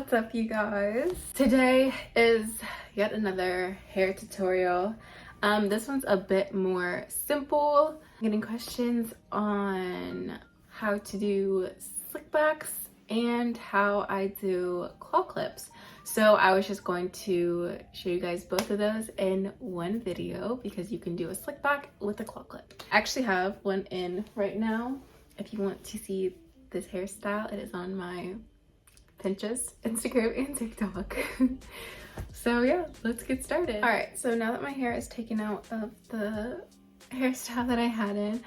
What's up, you guys? Today is yet another hair tutorial. This one's a bit more simple. I'm getting questions on how to do slick backs and how I do claw clips. So I was just going to show you guys both of those in one video because you can do a slick back with a claw clip. I actually have one in right now. If you want to see this hairstyle, it is on my Pinterest, Instagram, and TikTok. So yeah, let's get started. All right, so now that my hair is taken out of the hairstyle that I had in,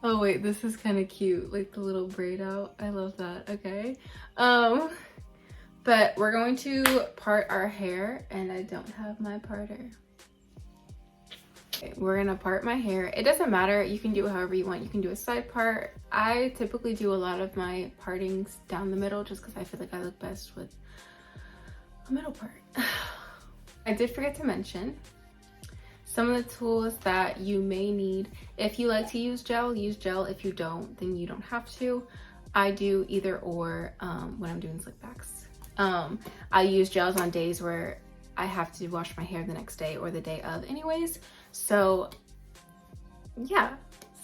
oh wait, this is kind of cute, like the little braid out. I love that. Okay, but we're going to part our hair, and I don't have my parter. Okay, we're gonna part my hair. It doesn't matter, you can do it however you want. You can do a side part. I typically do a lot of my partings down the middle just because I feel like I look best with a middle part. I did forget to mention some of the tools that you may need. If you like to use gel, use gel. If you don't, then you don't have to. I do either or when I'm doing slick backs. I use gels on days where I have to wash my hair the next day or the day of anyways. So yeah,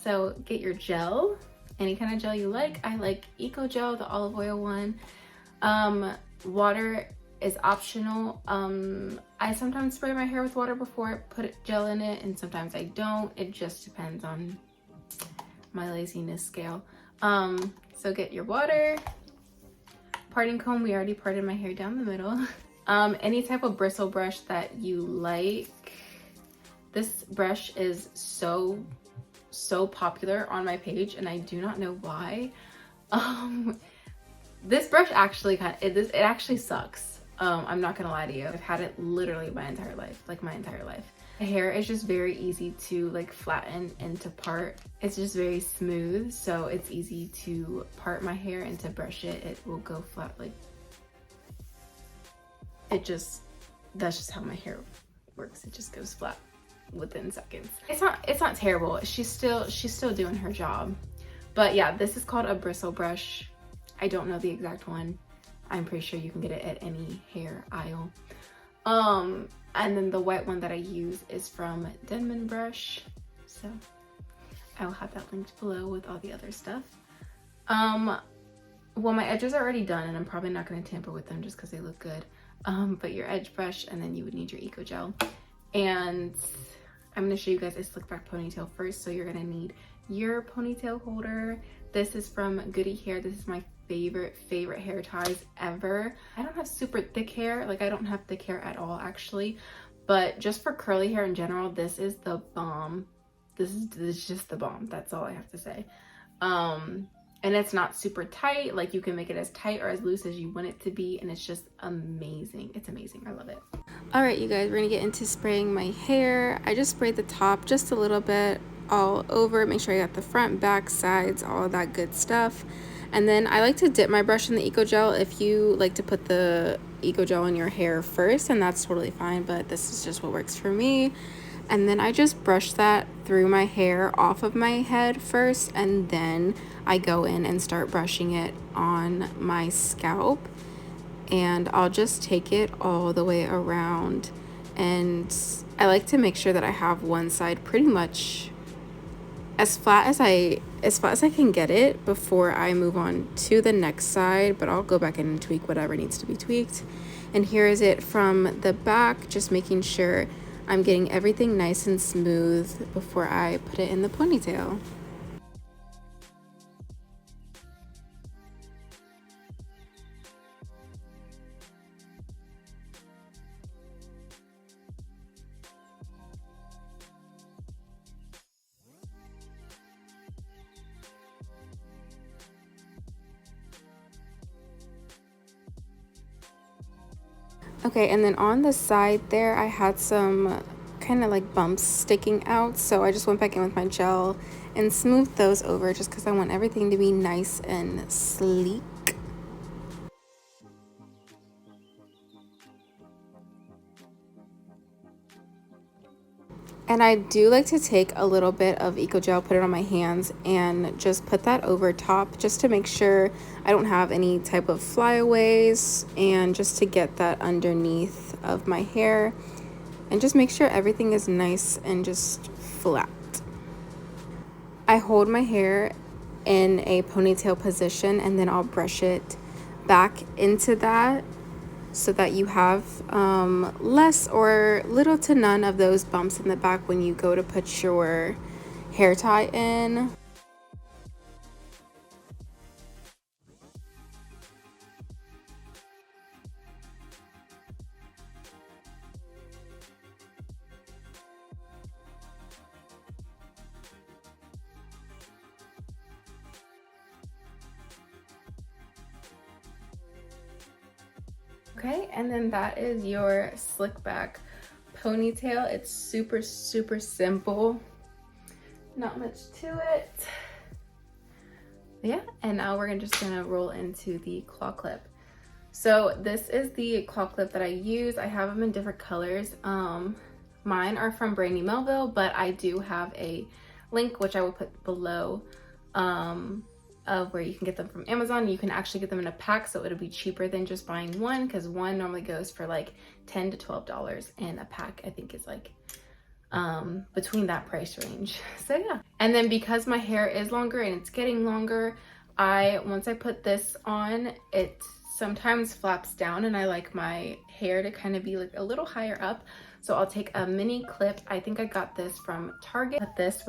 so get your gel, any kind of gel you like. I like Eco Gel, the olive oil one. Water is optional. I sometimes spray my hair with water before I put gel in it, and sometimes I don't. It just depends on my laziness scale. So get your water. Parting comb, we already parted my hair down the middle. Any type of bristle brush that you like. This brush is so popular on my page, and I do not know why. This brush actually it actually sucks. I'm not gonna lie to you. I've had it literally my entire life, like my entire life. My hair is just very easy to like flatten and to part. It's just very smooth, so it's easy to part my hair, and to brush it, it will go flat. Like that's just how my hair works. It just goes flat within seconds. It's not terrible. She's still doing her job. But yeah, this is called a bristle brush. I don't know the exact one. I'm pretty sure you can get it at any hair aisle. And then the white one that I use is from DENMAN brush. So I will have that linked below with all the other stuff. Well, my edges are already done, and I'm probably not going to tamper with them just because they look good. But your edge brush, and then you would need your Eco Gel. And I'm going to show you guys a slick back ponytail first. So you're going to need your ponytail holder. This is from GOODY hair. This is my favorite hair ties ever. I don't have super thick hair. Like, I don't have thick hair at all actually, but just for curly hair in general, this is the bomb. This is just the bomb. That's all I have to say. And it's not super tight. Like, you can make it as tight or as loose as you want it to be, and it's just amazing. It's amazing. I love it. All right, you guys, we're gonna get into spraying my hair. I just sprayed the top just a little bit all over. Make sure I got the front, back, sides, all of that good stuff. And then I like to dip my brush in the Eco Gel. If you like to put the Eco Gel in your hair first, and that's totally fine, but this is just what works for me. And then I just brush that through my hair off of my head first, and then I go in and start brushing it on my scalp. And I'll just take it all the way around, and I like to make sure that I have one side pretty much as flat as I can get it before I move on to the next side, but I'll go back in and tweak whatever needs to be tweaked. And here is it from the back, just making sure I'm getting everything nice and smooth before I put it in the ponytail. Okay, and then on the side there, I had some kind of like bumps sticking out, so I just went back in with my gel and smoothed those over just because I want everything to be nice and sleek. And I do like to take a little bit of Eco Gel, put it on my hands, and just put that over top just to make sure I don't have any type of flyaways, and just to get that underneath of my hair and just make sure everything is nice and just flat. I hold my hair in a ponytail position and then I'll brush it back into that so that you have less or little to none of those bumps in the back when you go to put your hair tie in. Okay, and then that is your slick back ponytail. It's super simple, not much to it. Yeah, and now we're just gonna roll into the claw clip. So this is the claw clip that I use. I have them in different colors. Mine are from Brandy Melville, but I do have a link which I will put below of where you can get them from Amazon. You can actually get them in a pack, so it'll be cheaper than just buying one, because one normally goes for like $10 to $12, and a pack I think is like between that price range. So yeah, and then because my hair is longer and it's getting longer, once I put this on, it sometimes flaps down, and I like my hair to kind of be like a little higher up. So I'll take a mini clip. I think I got this from Target. Put this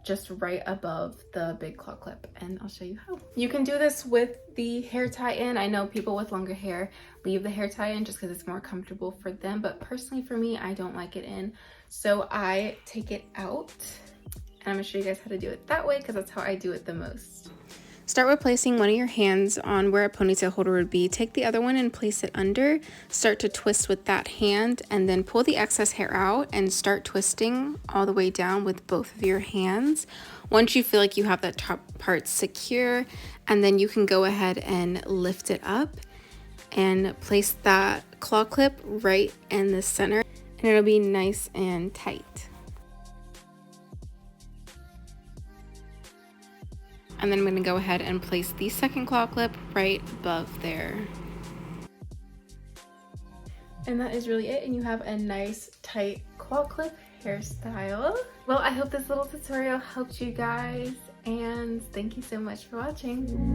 just right above the big claw clip, and I'll show you how. You can do this with the hair tie in. I know people with longer hair leave the hair tie in just because it's more comfortable for them, but personally for me, I don't like it in. So I take it out, and I'm gonna show you guys how to do it that way because that's how I do it the most. Start with placing one of your hands on where a ponytail holder would be. Take the other one and place it under. Start to twist with that hand, and then pull the excess hair out and start twisting all the way down with both of your hands. Once you feel like you have that top part secure, and then you can go ahead and lift it up and place that claw clip right in the center, and it'll be nice and tight. And then I'm going to go ahead and place the second claw clip right above there. And that is really it, and you have a nice tight claw clip hairstyle. Well, I hope this little tutorial helped you guys, and thank you so much for watching.